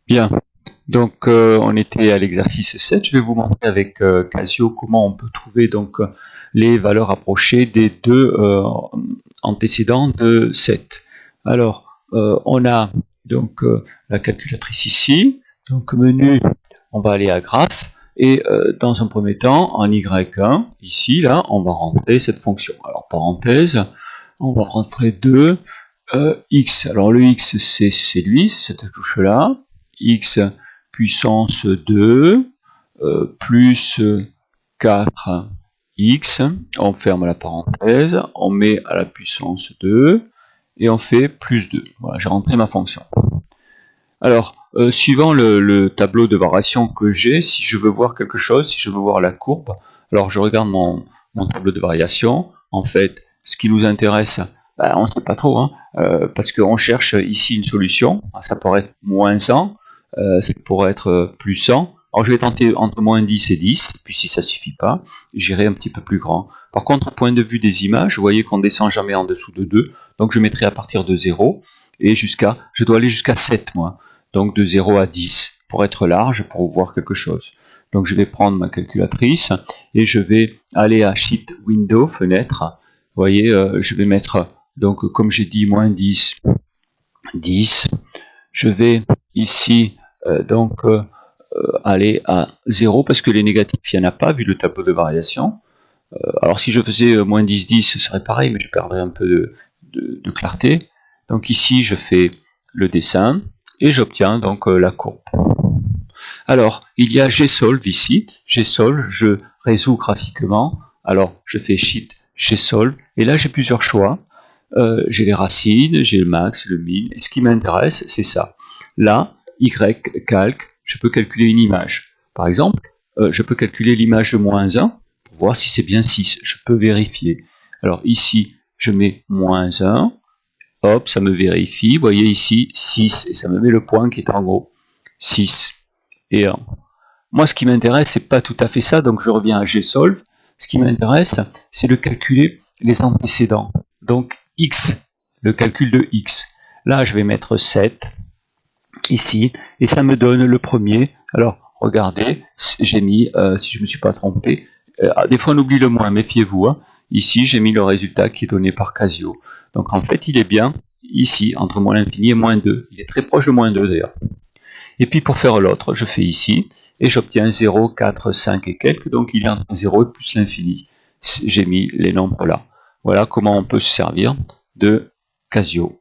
Bien, donc on était à l'exercice 7. Je vais vous montrer avec Casio comment on peut trouver donc les valeurs approchées des deux antécédents de 7. Alors, on a donc la calculatrice ici. Donc menu, on va aller à graphe. Et dans un premier temps, en Y1, ici, là, on va rentrer cette fonction. Alors, parenthèse, on va rentrer 2, x. Alors le x, c'est lui, c'est cette touche-là. X puissance 2 plus 4x, on ferme la parenthèse, on met à la puissance 2 et on fait plus 2. Voilà, j'ai rentré ma fonction. Alors, suivant le tableau de variation que j'ai, si je veux voir quelque chose, si je veux voir la courbe, alors je regarde mon tableau de variation. En fait, ce qui nous intéresse, on ne sait pas trop, hein, parce qu'on cherche ici une solution. Ça pourrait être moins 100, ça pourrait être plus 100. Alors je vais tenter entre moins 10 et 10, puis si ça ne suffit pas, j'irai un petit peu plus grand. Par contre, au point de vue des images, vous voyez qu'on ne descend jamais en dessous de 2, donc je mettrai à partir de 0, et je dois aller jusqu'à 7, moi. Donc de 0 à 10, pour être large, pour voir quelque chose. Donc je vais prendre ma calculatrice, et je vais aller à Shift Window, fenêtre. Vous voyez, je vais mettre, donc comme j'ai dit, moins 10, 10. Je vais ici, aller à 0, parce que les négatifs, il n'y en a pas, vu le tableau de variation. Alors si je faisais moins 10, 10, ce serait pareil, mais je perdrais un peu de clarté. Donc ici, je fais le dessin, et j'obtiens donc la courbe. Alors, il y a Gsolve ici. Gsolve, je résous graphiquement. Alors, je fais Shift Gsolve, et là, j'ai plusieurs choix. J'ai les racines, j'ai le max, le min, et ce qui m'intéresse, c'est ça. Là, YCalc, je peux calculer une image. Par exemple, je peux calculer l'image de moins 1, pour voir si c'est bien 6. Je peux vérifier. Alors ici, je mets moins 1, hop, ça me vérifie. Vous voyez ici, 6, et ça me met le point qui est en haut. 6 et 1. Moi, ce qui m'intéresse, c'est pas tout à fait ça, donc je reviens à Gsolve. Ce qui m'intéresse, c'est de calculer les antécédents. Donc, x, le calcul de x. Là, je vais mettre 7, ici, et ça me donne le premier. Alors, regardez, j'ai mis, si je ne me suis pas trompé, des fois on oublie le moins, méfiez-vous. Hein. Ici, j'ai mis le résultat qui est donné par Casio. Donc, en fait, il est bien ici, entre moins l'infini et moins 2. Il est très proche de moins 2 d'ailleurs. Et puis pour faire l'autre, je fais ici, et j'obtiens 0, 4, 5 et quelques, donc il est entre 0 et plus l'infini. J'ai mis les nombres là. Voilà comment on peut se servir de Casio.